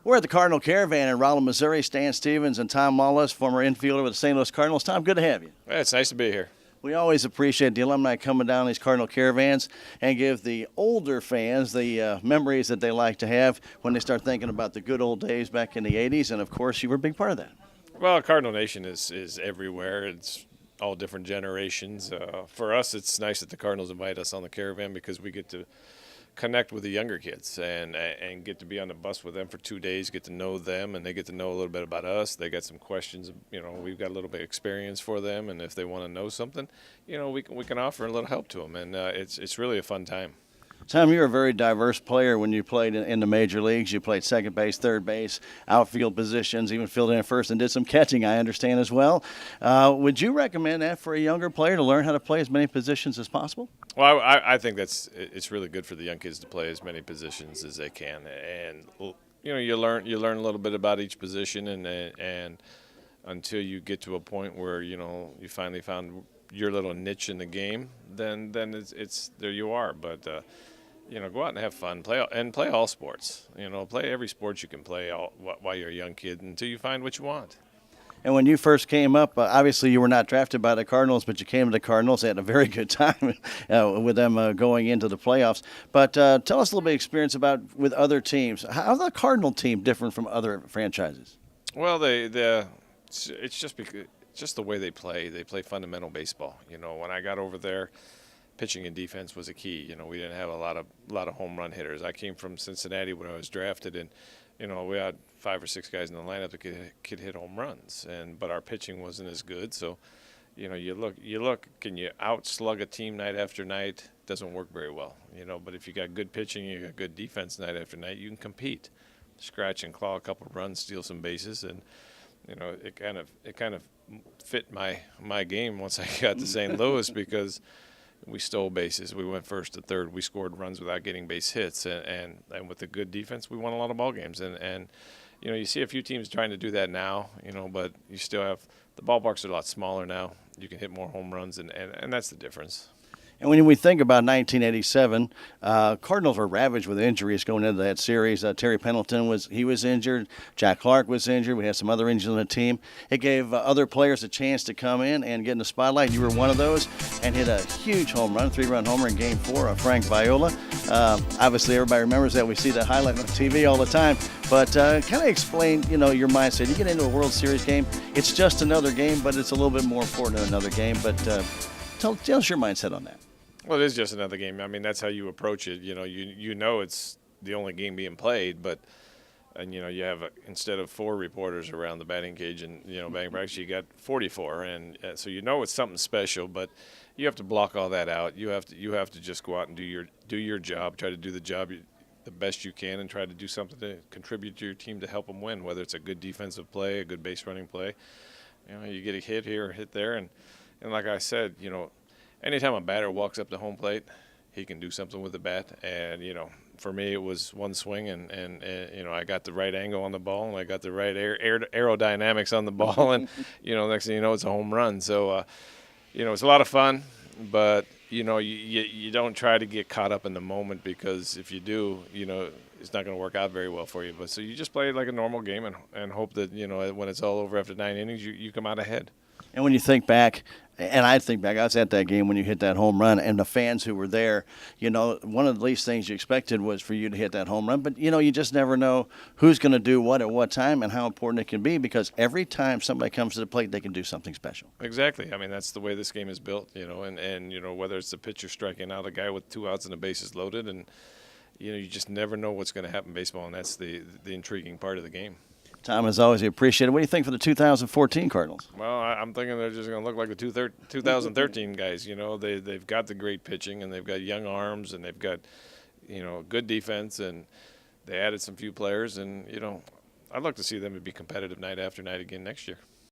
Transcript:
We're at the Cardinal Caravan in Rolla, Missouri. Stan Stevens and Tom Lawless, former infielder with the St. Louis Cardinals. Tom, good to have you. Yeah, it's nice to be here. We always appreciate the alumni coming down these Cardinal Caravans and give the older fans the memories that they like to have when they start thinking about the good old days back in the 80s. And, of course, you were a big part of that. Well, Cardinal Nation is everywhere. It's all different generations. For us, it's nice that the Cardinals invite us on the Caravan because we get to connect with the younger kids and get to be on the bus with them for 2 days, get to know them, and they get to know a little bit about us. They got some questions. We've got a little bit of experience for them, and if they want to know something, we can offer a little help to them, and it's really a fun time. Tom, you're a very diverse player when you played in the major leagues. You played second base, third base, outfield positions, even filled in at first and did some catching, I understand, as well. Would you recommend that for a younger player to learn how to play as many positions as possible? Well, I think it's really good for the young kids to play as many positions as they can, and you learn a little bit about each position, and until you get to a point where you finally found your little niche in the game, then it's there you are. But go out and have fun, play all sports. Play every sport you can play while you're a young kid until you find what you want. And when you first came up, obviously you were not drafted by the Cardinals, but you came to the Cardinals. They had a very good time with them going into the playoffs. But tell us a little bit of experience with other teams. How's the Cardinal team different from other franchises? Well, it's just the way they play. They play fundamental baseball. When I got over there, pitching and defense was a key. We didn't have a lot of home run hitters. I came from Cincinnati when I was drafted, and we had 5 or 6 guys in the lineup that could hit home runs, but our pitching wasn't as good. So, you look, can you outslug a team night after night? Doesn't work very well. But if you got good pitching, you got good defense night after night, you can compete, scratch and claw a couple of runs, steal some bases, and it kind of fit my game once I got to St. Louis because we stole bases. We went first to third. We scored runs without getting base hits, and with a good defense, we won a lot of ball games. And you see a few teams trying to do that now, but you still have the ballparks are a lot smaller now. You can hit more home runs, and that's the difference. And when we think about 1987, Cardinals were ravaged with injuries going into that series. Terry Pendleton was injured. Jack Clark was injured. We had some other injuries on the team. It gave other players a chance to come in and get in the spotlight. You were one of those and hit a huge home run, 3-run homer in Game 4 of Frank Viola. Obviously, everybody remembers that. We see that highlight on TV all the time. But kind of explain, your mindset. You get into a World Series game, it's just another game, but it's a little bit more important than another game. But tell us your mindset on that. Well, it is just another game. I mean, that's how you approach it. It's the only game being played, and you have instead of 4 reporters around the batting cage and batting practice, you got 44, and so it's something special. But you have to block all that out. You have to just go out and do your job. Try to do the job the best you can, and try to do something to contribute to your team to help them win. Whether it's a good defensive play, a good base running play, you get a hit here or hit there, and like I said, anytime a batter walks up to home plate, he can do something with the bat. And, for me, it was one swing, and I got the right angle on the ball, and I got the right aerodynamics on the ball, and, next thing you know, it's a home run. So, it's a lot of fun, but, you don't try to get caught up in the moment because if you do, it's not going to work out very well for you. But so you just play it like a normal game and hope that, when it's all over after 9 innings, you come out ahead. And when you think back, and I think back, I was at that game when you hit that home run, and the fans who were there, one of the least things you expected was for you to hit that home run. But, you just never know who's going to do what at what time and how important it can be because every time somebody comes to the plate, they can do something special. Exactly. I mean, that's the way this game is built, and whether it's the pitcher striking out a guy with 2 outs and the bases loaded, and, you just never know what's going to happen in baseball, and that's the intriguing part of the game. Tom, as always, we appreciate it. What do you think for the 2014 Cardinals? Well, I'm thinking they're just going to look like the 2013 guys. They've got the great pitching, and they've got young arms, and they've got, good defense, and they added some few players. And, I'd like to see them be competitive night after night again next year.